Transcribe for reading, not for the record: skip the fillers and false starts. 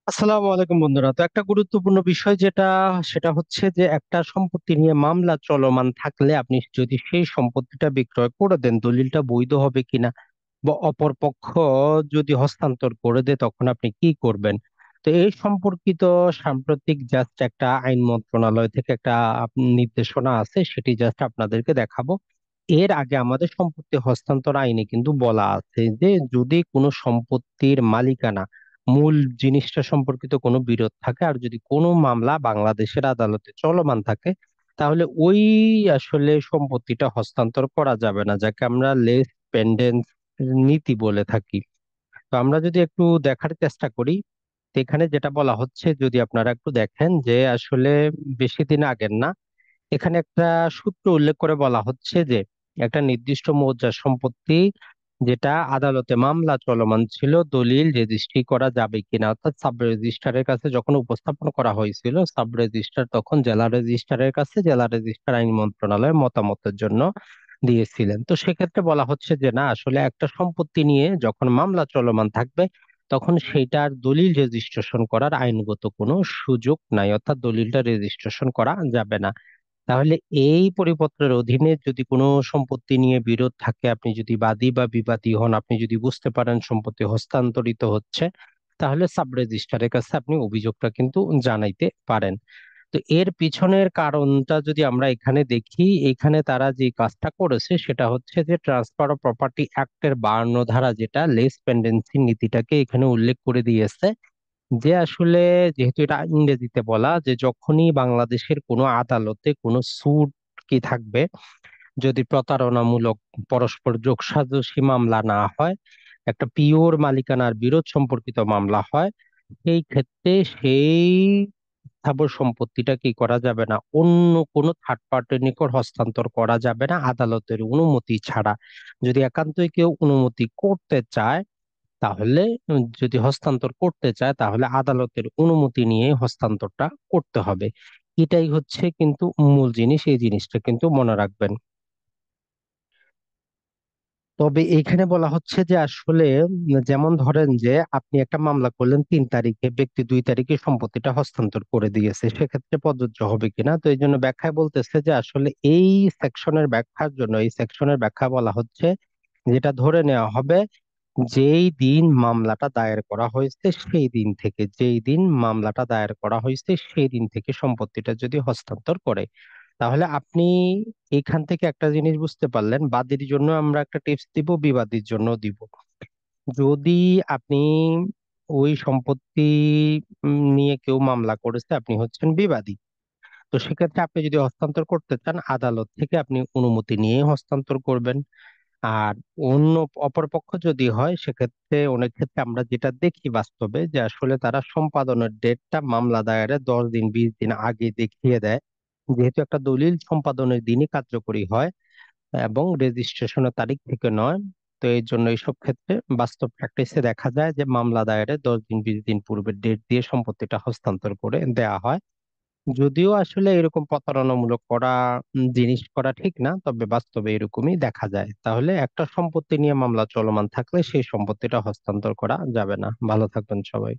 আসসালামু আলাইকুম বন্ধুরা। তো একটা গুরুত্বপূর্ণ বিষয় সেটা হচ্ছে যে একটা সম্পত্তি নিয়ে মামলা চলমান থাকলে আপনি যদি সেই সম্পত্তিটা বিক্রয় করে দেন, দলিলটা বৈধ হবে কিনা বা অপর পক্ষ যদি হস্তান্তর করে দেয় তখন আপনি কি করবেন। তো এই সম্পর্কিত সাম্প্রতিক জাস্ট একটা আইন মন্ত্রণালয় থেকে একটা নির্দেশনা আছে, সেটি জাস্ট আপনাদেরকে দেখাবো। এর আগে আমাদের সম্পত্তি হস্তান্তর আইনে কিন্তু বলা আছে যে যদি কোনো সম্পত্তির মালিকানা মূল জিনিসটা সম্পর্কিত কোনো বিরোধ থাকে আর যদি কোনো মামলা বাংলাদেশের আদালতে চলমান থাকে, তাহলে ওই আসলে সম্পত্তিটা হস্তান্তর করা যাবে না, যাকে আমরা লেস পেন্ডেন্স নীতি বলে থাকি। তো আমরা যদি একটু দেখার চেষ্টা করি, তো এখানে যেটা বলা হচ্ছে, যদি আপনারা একটু দেখেন যে আসলে বেশি দিন আগের না, এখানে একটা সূত্র উল্লেখ করে বলা হচ্ছে যে একটা নির্দিষ্ট মৌজার সম্পত্তি যেটা আদালতে মামলা চলমান ছিল, দলিল রেজিস্ট্রি করা যাবে কিনা, অর্থাৎ সাব রেজিস্ট্রারের কাছে যখন উপস্থাপন করা হয়েছিল, সাব রেজিস্ট্রার তখন জেলা রেজিস্ট্রারের কাছে জেলা রেজিস্ট্রার আইন মন্ত্রণালয়ের মতামতের জন্য দিয়েছিলেন। তো সেক্ষেত্রে বলা হচ্ছে যে না, আসলে একটা সম্পত্তি নিয়ে যখন মামলা চলমান থাকবে তখন সেইটার দলিল রেজিস্ট্রেশন করার আইনগত কোনো সুযোগ নাই, অর্থাৎ দলিলটা রেজিস্ট্রেশন করা যাবে না। তাহলে এই পরিপত্রের অধীনে যদি কোনো সম্পত্তি নিয়ে বিরোধ থাকে, আপনি যদি বাদী বা বিবাদী হন, আপনি যদি বুঝতে পারেন সম্পত্তি হস্তান্তরিত হচ্ছে, তাহলে সাব রেজিস্ট্রারের কাছে আপনি অভিযোগটা কিন্তু জানাইতে পারেন। তো এর পিছনের কারণটা যদি আমরা এখানে দেখি, এখানে তারা যে কাজটা করেছে সেটা হচ্ছে যে ট্রান্সফার অফ প্রপার্টি অ্যাক্টের 52 ধারা, যেটা লেস পেন্ডেন্সি নীতিটাকে এখানে উল্লেখ করে দিয়েছে। যে আসলে যেহেতু এটা ইংরেজিতে বলা, যে যখনই বাংলাদেশের কোনো আদালতে কোনো সুট কি থাকবে, যদি প্রতারণামূলক পরস্পর যোগসাজশী মামলা না হয়, একটা পিওর মালিকানার বিরোধ সম্পর্কিত মামলা হয়, সেই ক্ষেত্রে সেই স্থাবর সম্পত্তিটা কি করা যাবে না, অন্য কোনো থার্ড পার্টির নিকট হস্তান্তর করা যাবে না আদালতের অনুমতি ছাড়া। যদি একান্তই কেউ অনুমতি করতে চায়, তাহলে যদি হস্তান্তর করতে চায় তাহলে আদালতের অনুমতি নিয়ে হস্তান্তরটা করতে হবে। এটাই হচ্ছে কিন্তু মূল জিনিস, এই জিনিসটা কিন্তু মনে রাখবেন। তবে এখানে বলা হচ্ছে যে আসলে যেমন ধরেন যে আপনি একটা মামলা করলেন 3 তারিখে, ব্যক্তি 2 তারিখে সম্পত্তিটা হস্তান্তর করে দিয়েছে, সেক্ষেত্রে প্রযোজ্য হবে কিনা। তো এই জন্য ব্যাখ্যায় বলতেছে যে আসলে এই সেকশনের ব্যাখ্যার জন্য, এই সেকশনের ব্যাখ্যা বলা হচ্ছে যেটা ধরে নেওয়া হবে যেই দিন মামলাটা দায়ের করা হয়েছে সেই দিন থেকে, যেই দিন মামলাটা দায়ের করা হয়েছে সেই দিন থেকে সম্পত্তিটা যদি হস্তান্তর করে। তাহলে আপনি এখান থেকে একটা জিনিস বুঝতে পারলেন, বাদীর জন্য আমরা একটা টিপস দিব, বিবাদীর জন্য দিব। যদি আপনি ওই সম্পত্তি নিয়ে কেউ মামলা করেছে, আপনি হচ্ছেন বিবাদী, তো সেক্ষেত্রে আপনি যদি হস্তান্তর করতে চান আদালত থেকে আপনি অনুমতি নিয়ে হস্তান্তর করবেন। আর অন্য অপরপক্ষ যদি হয়, সেক্ষেত্রে অনেক ক্ষেত্রে আমরা যেটা দেখি বাস্তবে, যে আসলে তারা সম্পাদনের ডেটটা মামলা দায়েরের 10 দিন 20 দিন আগে দেখিয়ে দেয়, যেহেতু একটা দলিল সম্পাদনের দিনই কার্যকরী হয় এবং রেজিস্ট্রেশনের তারিখ থেকে নয়। তো এই জন্য এইসব ক্ষেত্রে বাস্তব প্র্যাকটিসে দেখা যায় যে মামলা দায়েরের 10 দিন 20 দিন পূর্বে ডেট দিয়ে সম্পত্তিটা হস্তান্তর করে দেয়া হয়। যদিও আসলে এরকম প্রতারণামূলক করা জিনিস করা ঠিক না, তবে বাস্তবে এরকমই দেখা যায়। তাহলে একটা সম্পত্তি নিয়ে মামলা চলমান থাকলে সেই সম্পত্তিটা হস্তান্তর করা যাবে না। ভালো থাকবেন সবাই।